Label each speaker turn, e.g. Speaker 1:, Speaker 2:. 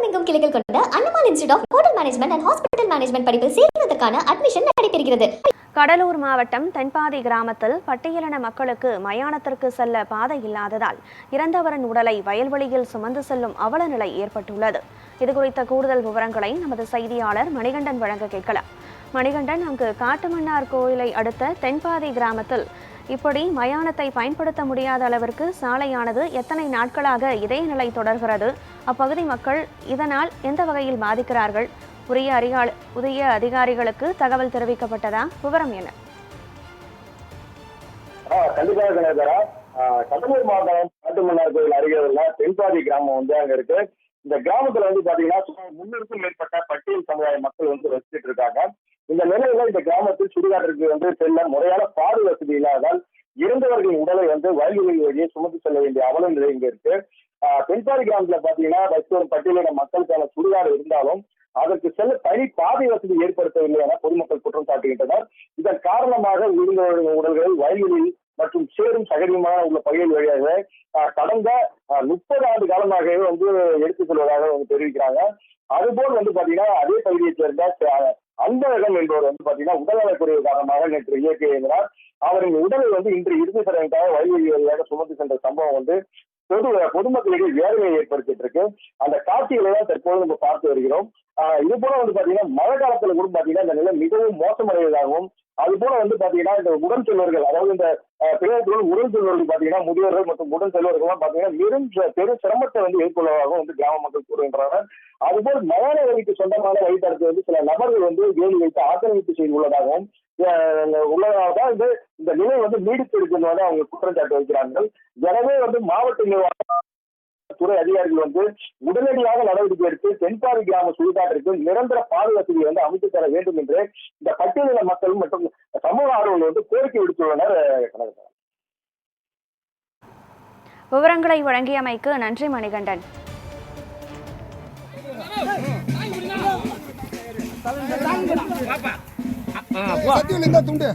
Speaker 1: தமிழகமெங்கும் கிளைகள் கொண்ட Annamal institute of hotel management and hospital management படிப்பில் சேர்வதற்கான அட்மிஷன் நடைபெறுகிறது.
Speaker 2: கடலூர் மாவட்டம் தென்பாதி கிராமத்தில் பட்டியலின மக்களுக்கு மயானத்திற்கு செல்ல பாதை இல்லாததால் இறந்தவரின் உடலை வயல்வெளியில் சுமந்து செல்லும் அவல நிலை ஏற்பட்டுள்ளது. இதுகுறித்த கூடுதல் விவரங்களை நமது செய்தியாளர் மணிகண்டன் வழங்க கேட்கலாம். மணிகண்டன், அங்கு காட்டுமன்னார் கோயிலை அடுத்த தென்பாதி கிராமத்தில் இப்படி மயானத்தை பயன்படுத்த முடியாத அளவிற்கு சாலையானது எத்தனை நாட்களாக இதே நிலை தொடர்கிறது? அப்பகுதி மக்கள் இதனால் எந்த வகையில் பாதிக்கிறார்கள்? உரிய அதிகாரிகளுக்கு தகவல் தெரிவிக்கப்பட்டதா? விவரம் என்ன?
Speaker 3: கண்டிப்பாக கடலூர் மாவட்டம் காட்டுமன்னார் கோயில் அருகே உள்ள தென்பாதி கிராமம் அங்க இருக்கு. இந்த கிராமத்துல பாத்தீங்கன்னா 300க்கும் மேற்பட்ட பட்டியல் சமுதாய மக்கள் வசிச்சுட்டு இருக்காங்க. இந்த நிலையில இந்த கிராமத்தில் சுடுகாட்டிற்கு செல்ல முறையான பாதை வசதி இல்லாததால் இறந்தவர்களின் உடலை வயல்வெளி வழியே சுமந்து செல்ல வேண்டிய அவல நிலை இங்க இருக்கு. தென்பாதி கிராமத்துல பாத்தீங்கன்னா வசிக்கும் பட்டியலின மக்களுக்கான சுடுகாடு இருந்தாலும் அதற்கு செல்ல தனி பாதை வசதி ஏற்படுத்தவில்லை என பொதுமக்கள் குற்றம் சாட்டுகின்றனர். இதன் காரணமாக இறந்தவர்களின் உடல்கள் வயல்வெளியில் மற்றும் சேரும் சகதியுமான உள்ள பகுதிகள் வழியாக கடந்த 30 ஆண்டு காலமாகவே எடுத்துச் செல்வதாக தெரிவிக்கிறாங்க. அதுபோல் பாத்தீங்கன்னா அதே பகுதியைச் சேர்ந்த அன்பழகன் என்பவர் பாத்தீங்கன்னா உடல்நலக்குறைவு காரணமாக நேற்று இயற்கை எழுதினார். அவரின் உடலை இன்று இறுதி சடங்குக்காக வயல்வெளி வழியாக சுமந்து சென்ற சம்பவம் பொதுமக்களுக்கு வேதனையை ஏற்படுத்திட்டு இருக்கு. அந்த காட்சிகளை தான் தற்போது நம்ம பார்த்து வருகிறோம். இது போல பாத்தீங்கன்னா மழை காலத்துல கூட பாத்தீங்கன்னா இந்த நிலை மிகவும் மோசமடைவதாகவும், அது போல பாத்தீங்கன்னா இந்த உடன் செல்வர்கள், அதாவது இந்த பிள்ளைகளோடு உடன் செல்வர்கள் பாத்தீங்கன்னா முதியோர்கள் மற்றும் உடன் செல்வர்கள் எல்லாம் பாத்தீங்கன்னா பெரும் சிரமத்தை எதிர்கொள்வதாகவும் கிராம மக்கள் கூறுகின்றனர். அதுபோல் மயான வழிக்கு சொந்தமான வழித்தடத்தை சில நபர்கள் வேலி வைத்து ஆக்கிரமிப்பு செய்துள்ளதாகவும் உள்ளதால்தான் இந்த நிலை நீடித்து இருக்கின்றன அவங்க குற்றம் சாட்டு வைக்கிறார்கள். எனவே மாவட்ட நிர்வாக துறை அதிகாரிகள் உடனடியாக நடவடிக்கை எடுத்து தென்பாதி கிராம சுடுகாட்டிற்கு நிரந்தர பாதை வசதியை அமைத்து தர வேண்டும் என்று இந்த பட்டியலின மக்கள் மற்றும் சமூக ஆர்வலர்கள் கோரிக்கை விடுத்துள்ளனர்.
Speaker 2: விவரங்களை வழங்கியமைக்கு நன்றி மணிகண்டன்.
Speaker 4: துண்டு